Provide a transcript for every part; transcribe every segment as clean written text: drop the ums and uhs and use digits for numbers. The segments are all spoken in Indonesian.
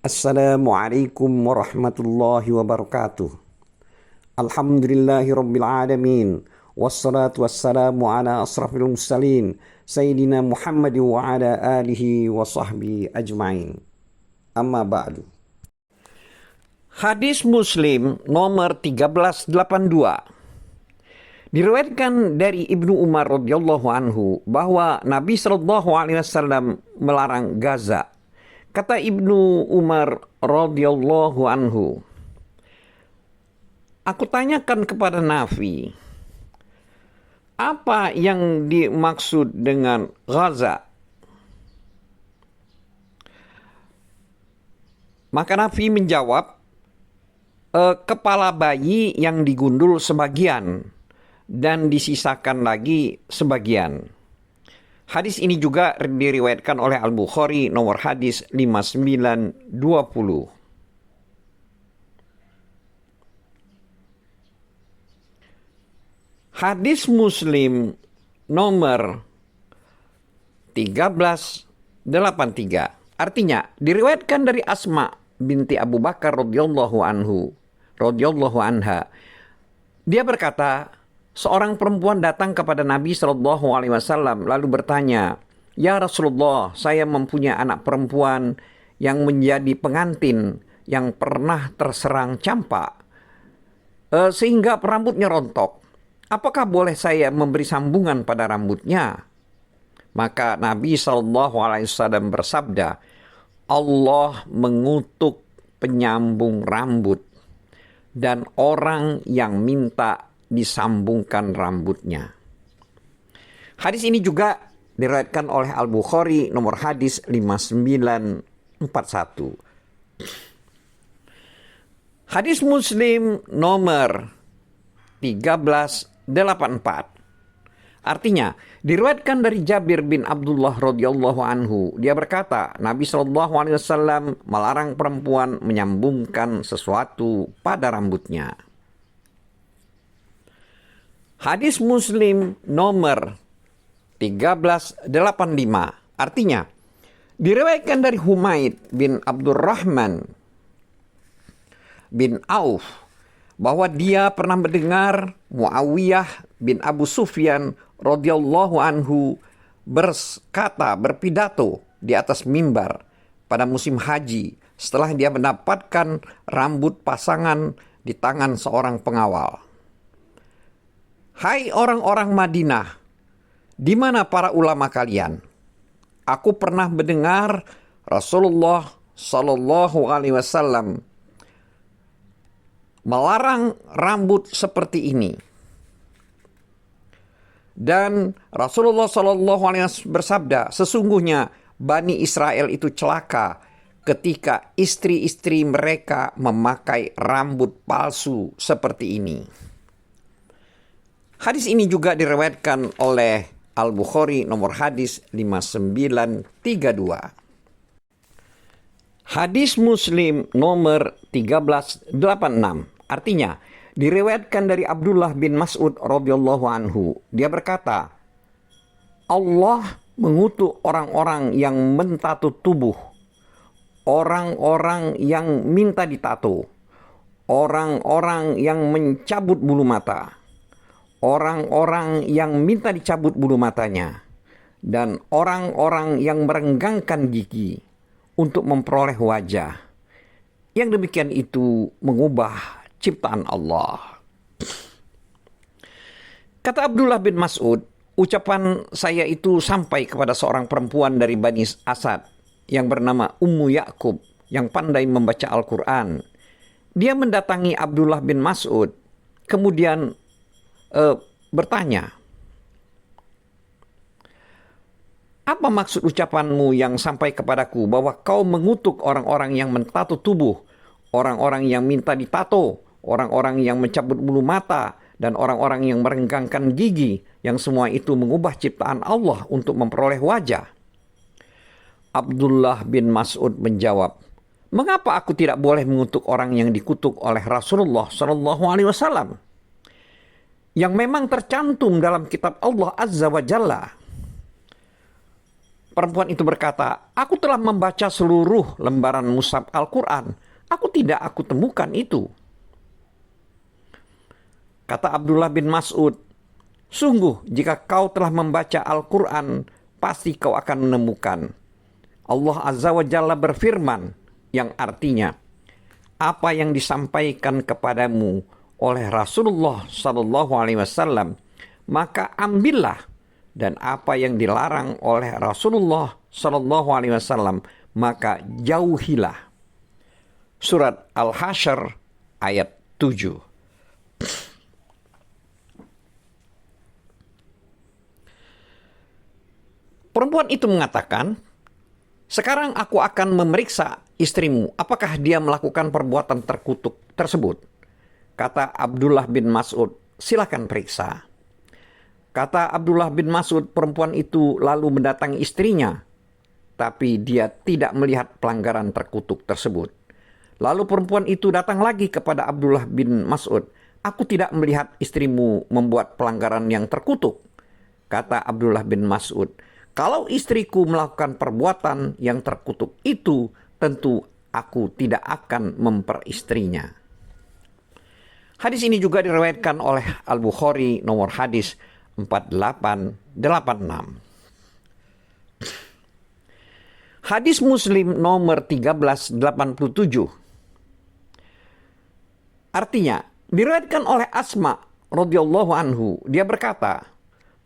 Assalamualaikum warahmatullahi wabarakatuh. Alhamdulillahi rabbil alamin. Wassalatu wassalamu ala asrafil mursalin Sayyidina Muhammad wa ala alihi wa sahbihi ajma'in. Amma ba'du. Hadis Muslim nomor 1382. Diriwayatkan dari Ibnu Umar radhiyallahu anhu bahwa Nabi sallallahu alaihi wasallam melarang gaza. Kata Ibnu Umar radhiyallahu anhu, aku tanyakan kepada Nabi, apa yang dimaksud dengan ghaza? Maka Nabi menjawab, kepala bayi yang digundul sebagian dan disisakan lagi sebagian. Hadis ini juga diriwayatkan oleh Al-Bukhari nomor hadis 5920. Hadis Muslim nomor 1383. Artinya diriwayatkan dari Asma binti Abu Bakar radhiyallahu anha. Dia berkata, seorang perempuan datang kepada Nabi Shallallahu Alaihi Wasallam lalu bertanya, "Ya Rasulullah, saya mempunyai anak perempuan yang menjadi pengantin yang pernah terserang campak sehingga rambutnya rontok. Apakah boleh saya memberi sambungan pada rambutnya?" Maka Nabi Shallallahu Alaihi Wasallam bersabda, Allah mengutuk penyambung rambut dan orang yang minta disambungkan rambutnya. Hadis ini juga diriwayatkan oleh Al-Bukhari nomor hadis 5941. Hadis Muslim nomor 1384. Artinya diriwayatkan dari Jabir bin Abdullah radhiyallahu anhu. Dia berkata, Nabi sallallahu alaihi wasallam melarang perempuan menyambungkan sesuatu pada rambutnya. Hadis Muslim nomor 1385. Artinya, diriwayatkan dari Humaid bin Abdurrahman bin Auf bahwa dia pernah mendengar Muawiyah bin Abu Sufyan radhiyallahu anhu berpidato di atas mimbar pada musim haji setelah dia mendapatkan rambut pasangan di tangan seorang pengawal. Hai orang-orang Madinah, di mana para ulama kalian? Aku pernah mendengar Rasulullah Shallallahu Alaihi Wasallam melarang rambut seperti ini. Dan Rasulullah Shallallahu Alaihi Wasallam bersabda, sesungguhnya Bani Israel itu celaka ketika istri-istri mereka memakai rambut palsu seperti ini. Hadis ini juga diriwayatkan oleh Al-Bukhari nomor hadis 5932. Hadis Muslim nomor 1386. Artinya diriwayatkan dari Abdullah bin Mas'ud radhiyallahu anhu. Dia berkata, Allah mengutuk orang-orang yang mentato tubuh, orang-orang yang minta ditato, orang-orang yang mencabut bulu mata, orang-orang yang minta dicabut bulu matanya, dan orang-orang yang merenggangkan gigi untuk memperoleh wajah. Yang demikian itu mengubah ciptaan Allah. Kata Abdullah bin Mas'ud, ucapan saya itu sampai kepada seorang perempuan dari Bani Asad yang bernama Ummu Ya'qub yang pandai membaca Al-Quran. Dia mendatangi Abdullah bin Mas'ud, kemudian bertanya, apa maksud ucapanmu yang sampai kepadaku bahwa kau mengutuk orang-orang yang mentato tubuh, orang-orang yang minta ditato, orang-orang yang mencabut bulu mata, dan orang-orang yang merenggangkan gigi, yang semua itu mengubah ciptaan Allah untuk memperoleh wajah? Abdullah bin Mas'ud menjawab, mengapa aku tidak boleh mengutuk orang yang dikutuk oleh Rasulullah Shallallahu Alaihi Wasallam? Yang memang tercantum dalam kitab Allah Azza wa Jalla. Perempuan itu berkata, aku telah membaca seluruh lembaran mushaf Al-Quran. Aku temukan itu. Kata Abdullah bin Mas'ud, sungguh jika kau telah membaca Al-Quran, pasti kau akan menemukan. Allah Azza wa Jalla berfirman, yang artinya, apa yang disampaikan kepadamu oleh Rasulullah Sallallahu Alaihi Wasallam, maka ambillah, dan apa yang dilarang oleh Rasulullah Sallallahu Alaihi Wasallam, maka jauhilah. Surat Al-Hasyr ayat 7. Perempuan itu mengatakan, sekarang aku akan memeriksa istrimu, apakah dia melakukan perbuatan terkutuk tersebut. Kata Abdullah bin Mas'ud, silakan periksa. Kata Abdullah bin Mas'ud, perempuan itu lalu mendatangi istrinya, tapi dia tidak melihat pelanggaran terkutuk tersebut. Lalu perempuan itu datang lagi kepada Abdullah bin Mas'ud, aku tidak melihat istrimu membuat pelanggaran yang terkutuk. Kata Abdullah bin Mas'ud, kalau istriku melakukan perbuatan yang terkutuk itu, tentu aku tidak akan memperistrinya. Hadis ini juga diriwayatkan oleh Al-Bukhari nomor hadis 4886. Hadis Muslim nomor 1387. Artinya, diriwayatkan oleh Asma radhiyallahu anhu, dia berkata,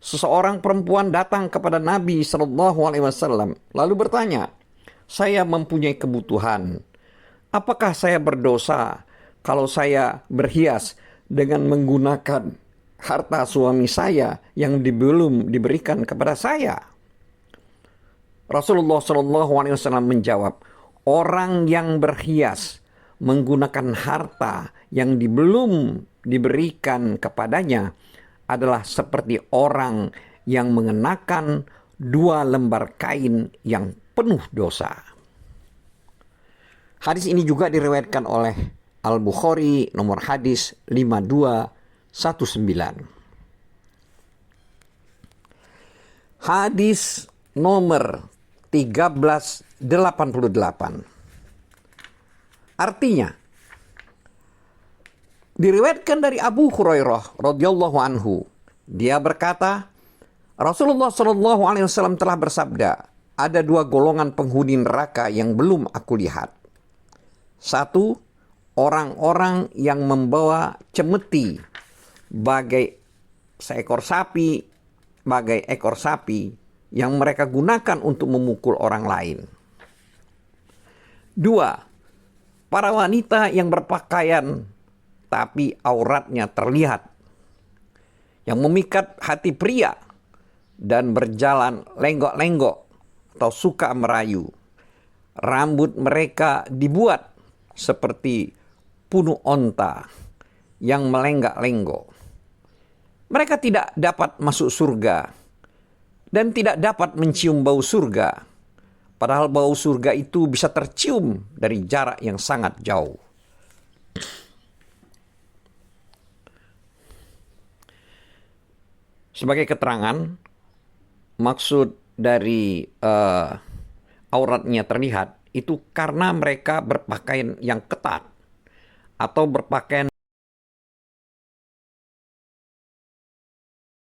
seseorang perempuan datang kepada Nabi Shallallahu Alaihi Wasallam lalu bertanya, saya mempunyai kebutuhan. Apakah saya berdosa kalau saya berhias dengan menggunakan harta suami saya yang belum diberikan kepada saya? Rasulullah Shallallahu Alaihi Wasallam menjawab, orang yang berhias menggunakan harta yang belum diberikan kepadanya adalah seperti orang yang mengenakan 2 lembar kain yang penuh dosa. Hadis ini juga diriwayatkan oleh Al-Bukhari nomor hadis 5219. Hadis nomor 1388. Artinya, diriwayatkan dari Abu Hurairah radhiyallahu anhu, dia berkata, Rasulullah Shallallahu Alaihi Wasallam telah bersabda, ada 2 golongan penghuni neraka yang belum aku lihat. 1, orang-orang yang membawa cemeti bagai ekor sapi yang mereka gunakan untuk memukul orang lain. 2, para wanita yang berpakaian tapi auratnya terlihat, yang memikat hati pria dan berjalan lenggok-lenggok atau suka merayu. Rambut mereka dibuat seperti punu onta yang melenggak-lenggok. Mereka tidak dapat masuk surga dan tidak dapat mencium bau surga, padahal bau surga itu bisa tercium dari jarak yang sangat jauh. Sebagai keterangan, maksud dari auratnya terlihat itu karena mereka berpakaian yang ketat atau berpakaian